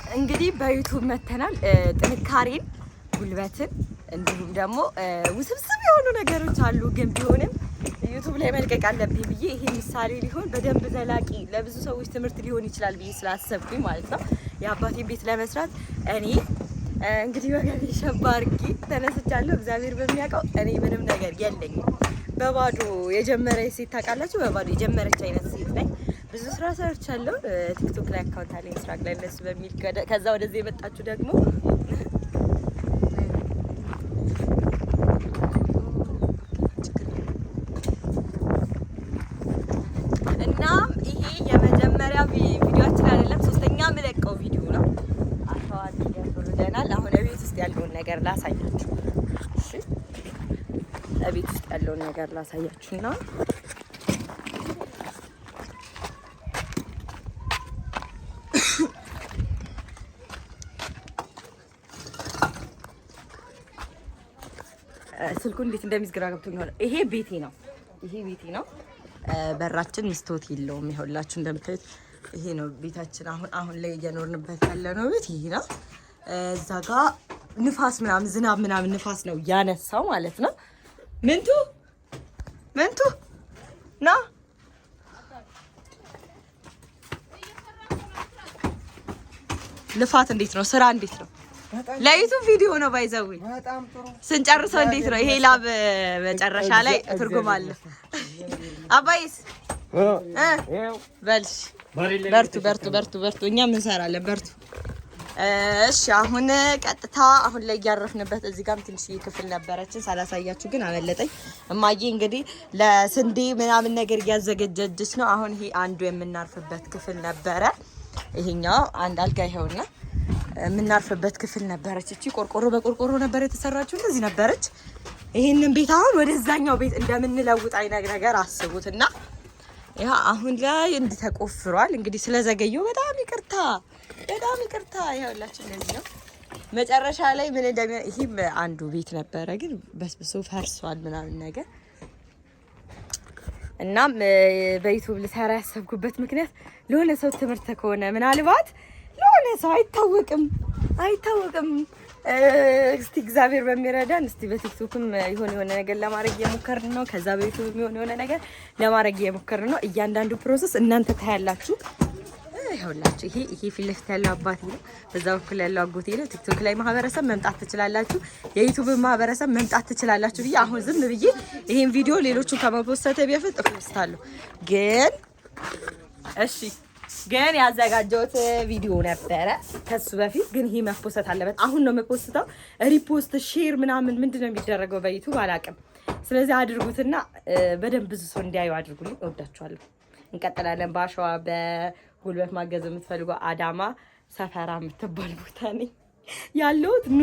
እንግዲህ በዩቲዩብ መተናል ጥንካሬን ጉልበትን እንዲሁም ደግሞ ውስብስብ የሆኑ ነገሮች አሉ ግን ቢሆንም ዩቲዩብ ላይ መልቀቅ አለብኝ ብዬ ይሄ ምሳሌ ሊሆን በደንብ ዘላቂ ለብዙ ሰዎች ትምህርት ሊሆን ይችላል ብዬ ስላሰብኩኝ ማለት ነው የአባቴን ቤት ለመስራት እኔ እንግዲህ ወገቤ ሸባ አድርጌ ተነስቻለሁ። እግዚአብሔር በሚያውቀው እኔ ምንም ነገር የለኝም። በባዶ የጀመረች ሴት ታውቃላችሁ፣ በባዶ የጀመረች አይነት ሴት ነኝ። ብዙ ስራ ሰርቻለሁ። ቲክቶክ ላይ አካውንት አለኝ ኢንስታግራም ላይ ለሱ በሚል ከዛ ወደዚህ የመጣችሁ ደግሞ እናም ይሄ የመጀመሪያ ቪዲዮአችን አይደለም፣ ሶስተኛ የምለቀው ቪዲዮ ነው። አፋዋት ያፈርደናል። አሁን ቤት ውስጥ ያለውን ነገር ላሳያችሁ። እሺ ቤት ውስጥ ያለውን ነገር ላሳያችሁና ስልኩ እንዴት እንደሚዝግራ ገብቶኛል። ይሄ ቤቴ ነው። ይሄ ቤቴ ነው። በራችን መስታወት የለውም። ይኸውላችሁ እንደምታዩት ይሄ ነው ቤታችን። አሁን ላይ እየኖርንበት ያለ ነው ቤት ይሄ ነው። እዛ ጋ ንፋስ ምናምን ዝናብ ምናምን ንፋስ ነው ያነሳው ማለት ነው። ምንቱ ና ልፋት እንዴት ነው? ስራ እንዴት ነው? ለዩቲዩብ ቪዲዮ ነው ባይዘው ስንጨርሰው እንዴት ነው? ይሄ ላብ መጨረሻ ላይ ትርጉም አለ። አባይስ በልሽ በርቱ እኛም እንሰራለን በርቱ። እሺ አሁን ቀጥታ አሁን ላይ ያረፍንበት እዚህ ጋርም ትንሽ ክፍል ነበረችን ሳላሳያችሁ ግን አመለጠኝ። እማዬ እንግዲህ ለስንዴ ምናምን ነገር እያዘገጀጀች ነው። አሁን ይሄ አንዱ የምናርፍበት ክፍል ነበረ። ይሄኛው አንድ አልጋ ይኸውና የምናርፍበት ክፍል ነበረች። እቺ ቆርቆሮ በቆርቆሮ ነበር የተሰራችው፣ እንደዚህ ነበረች። ይሄንን ቤት አሁን ወደዛኛው ቤት እንደምንለውጥ አይነት ነገር አስቡትና ያ አሁን ላይ እንድተቆፍሯል። እንግዲህ ስለዘገየው በጣም ይቅርታ ይኸውላችሁ እንደዚህ ነው። መጨረሻ ላይ ምን እንደሚያ ይሄም አንዱ ቤት ነበረ ግን በስብሶ ፈርሷል ምናምን ነገር። እናም በዩቲዩብ ልሰራ ያሰብኩበት ምክንያት ለሆነ ሰው ትምህርት ከሆነ ምናልባት ለሆነ ሰው አይታወቅም እስቲ እግዚአብሔር በሚረዳን እስቲ በቲክቶክም የሆነ ነገር ለማድረግ እየሞከርን ነው። ከዛ በዩቲዩብ የሆነ ነገር ለማድረግ እየሞከርን ነው። እያንዳንዱ ፕሮሰስ እናንተ ታያላችሁ። ይኸውላችሁ ይሄ ፊት ለፊት ያለው አባቴ ነው። በዛ በኩል ያለው አጎቴ ነው። ቲክቶክ ላይ ማህበረሰብ መምጣት ትችላላችሁ፣ የዩቲዩብ ማህበረሰብ መምጣት ትችላላችሁ ብዬ አሁን ዝም ብዬ ይሄን ቪዲዮ ሌሎቹ ከመፖስተቴ በፊት እፖስታለሁ። ግን ያዘጋጀሁት ቪዲዮ ነበረ ከሱ በፊት ግን ይሄ መፖስት አለበት። አሁን ነው መፖስተው። ሪፖስት ሼር ምናምን ምንድነው የሚደረገው በዩቲዩብ አላውቅም። ስለዚህ አድርጉትና በደንብ ብዙ ሰው እንዲያዩ አድርጉልኝ። እወዳችኋለሁ። እንቀጥላለን። በአሸዋ በጉልበት ማገዝ የምትፈልጉ አዳማ ሰፈራ የምትባል ቦታ ነኝ ያለሁት። ኑ